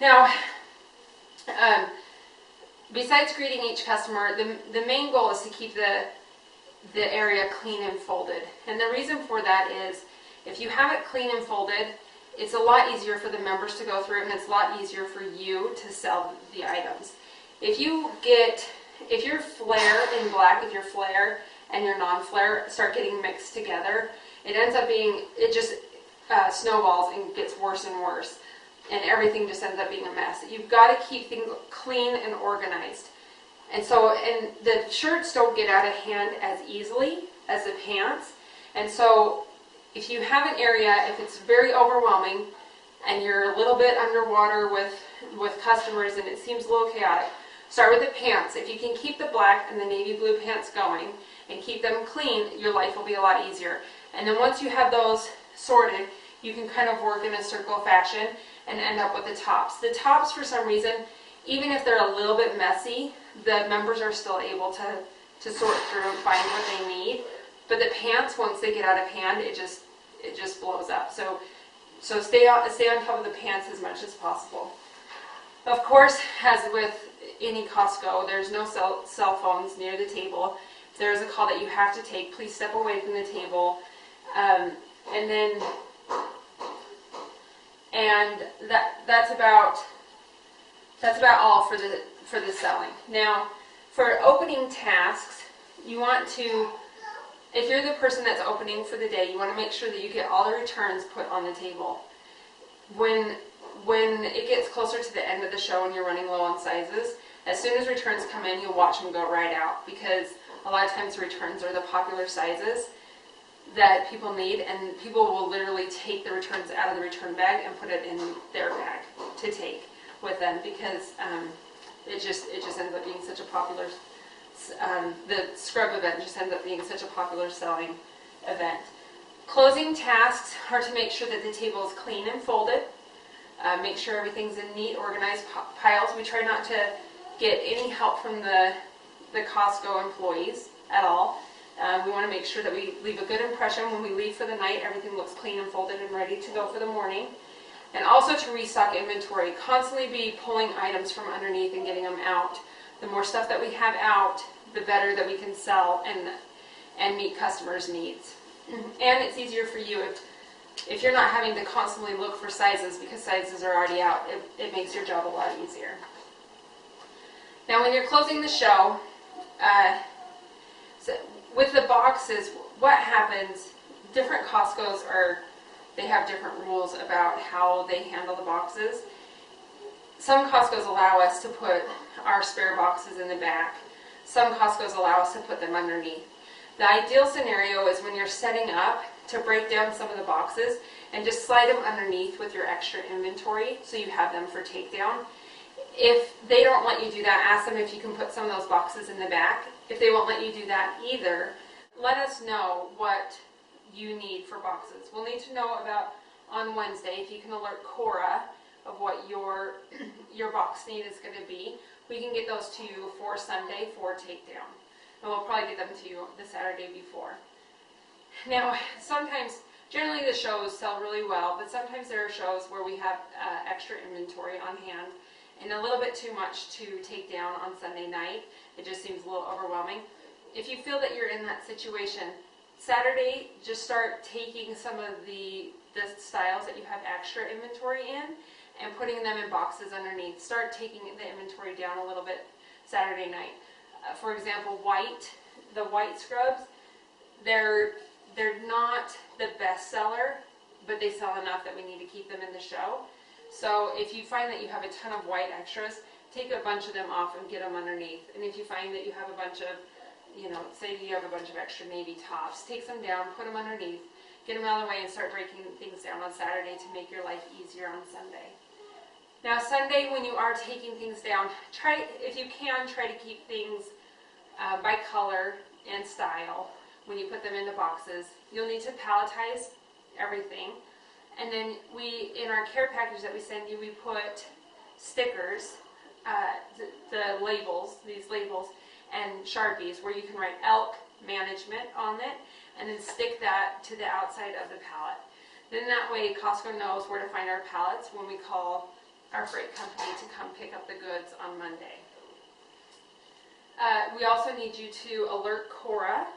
Now, besides greeting each customer, the main goal is to keep the area clean and folded. And the reason for that is if you have it clean and folded, it's a lot easier for the members to go through it, and it's a lot easier for you to sell the items. If your flare in black, if your flare and your non-flare start getting mixed together, it just snowballs and gets worse and worse, and everything just ends up being a mess. You've got to keep things clean and organized. And the shirts don't get out of hand as easily as the pants. And so if you have an area, if it's very overwhelming and you're a little bit underwater with customers and it seems a little chaotic, start with the pants. If you can keep the black and the navy blue pants going and keep them clean, your life will be a lot easier. And then once you have those sorted, you can kind of work in a circle fashion and end up with the tops. The tops, for some reason, even if they're a little bit messy, the members are still able to sort through and find what they need. But the pants, once they get out of hand, it just blows up. So stay on top of the pants as much as possible. Of course, as with any Costco, there's no cell phones near the table. If there is a call that you have to take, please step away from the table. That's about all for the selling. Now, for opening tasks, you want to, if you're the person that's opening for the day, you want to make sure that you get all the returns put on the table. When it gets closer to the end of the show and you're running low on sizes, as soon as returns come in, you'll watch them go right out, because a lot of times returns are the popular sizes that people need, and people will literally take the returns out of the return bag and put it in their bag to take with them, because it just ends up being such a popular, the scrub event just ends up being such a popular selling event. Closing tasks are to make sure that the table is clean and folded. Make sure everything's in neat, organized piles. We try not to get any help from the Costco employees at all. We want to make sure that we leave a good impression when we leave for the night. Everything looks clean and folded and ready to go for the morning. And also to restock inventory. Constantly be pulling items from underneath and getting them out. The more stuff that we have out, the better that we can sell and meet customers' needs. And it's easier for you if you're not having to constantly look for sizes, because sizes are already out. It makes your job a lot easier. Now, when you're closing the show, with the boxes, what happens, different Costco's they have different rules about how they handle the boxes. Some Costco's allow us to put our spare boxes in the back. Some Costco's allow us to put them underneath. The ideal scenario is when you're setting up to break down some of the boxes and just slide them underneath with your extra inventory so you have them for takedown. If they don't let you do that, ask them if you can put some of those boxes in the back. If they won't let you do that either, let us know what you need for boxes. We'll need to know about, on Wednesday, if you can alert Cora of what your box need is going to be. We can get those to you for Sunday for takedown. And we'll probably get them to you the Saturday before. Now, generally the shows sell really well, but sometimes there are shows where we have extra inventory on hand and a little bit too much to take down on Sunday night. It just seems a little overwhelming. If you feel that you're in that situation, Saturday, just start taking some of the styles that you have extra inventory in and putting them in boxes underneath. Start taking the inventory down a little bit Saturday night. For example, the white scrubs, they're not the best seller, but they sell enough that we need to keep them in the show. So if you find that you have a ton of white extras, take a bunch of them off and get them underneath. And if you find that you have a bunch of, say you have a bunch of extra navy tops, take some down, put them underneath, get them out of the way, and start breaking things down on Saturday to make your life easier on Sunday. Now, Sunday, when you are taking things down, if you can, try to keep things by color and style when you put them into boxes. You'll need to palletize everything. And then in our care package that we send you, we put stickers, these labels, and Sharpies where you can write elk management on it, and then stick that to the outside of the pallet. Then that way Costco knows where to find our pallets when we call our freight company to come pick up the goods on Monday. We also need you to alert Cora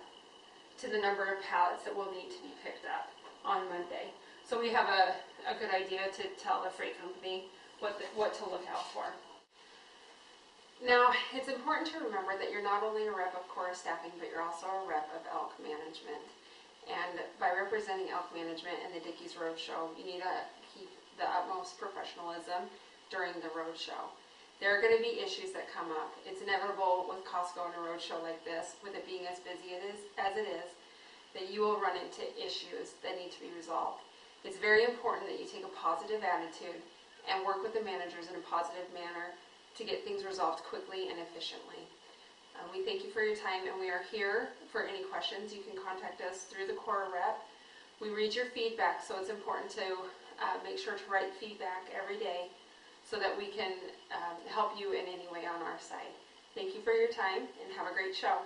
to the number of pallets that will need to be picked up on Monday. So we have a good idea to tell the freight company what to look out for. Now, it's important to remember that you're not only a rep of Cora Staffing, but you're also a rep of Elk Management. And by representing Elk Management and the Dickies Roadshow, you need to keep the utmost professionalism during the roadshow. There are going to be issues that come up. It's inevitable with Costco and a roadshow like this, with it being as busy as it is, that you will run into issues that need to be resolved. It's very important that you take a positive attitude and work with the managers in a positive manner to get things resolved quickly and efficiently. We thank you for your time, and we are here for any questions. You can contact us through the Cora rep. We read your feedback, so it's important to make sure to write feedback every day so that we can help you in any way on our side. Thank you for your time, and have a great show.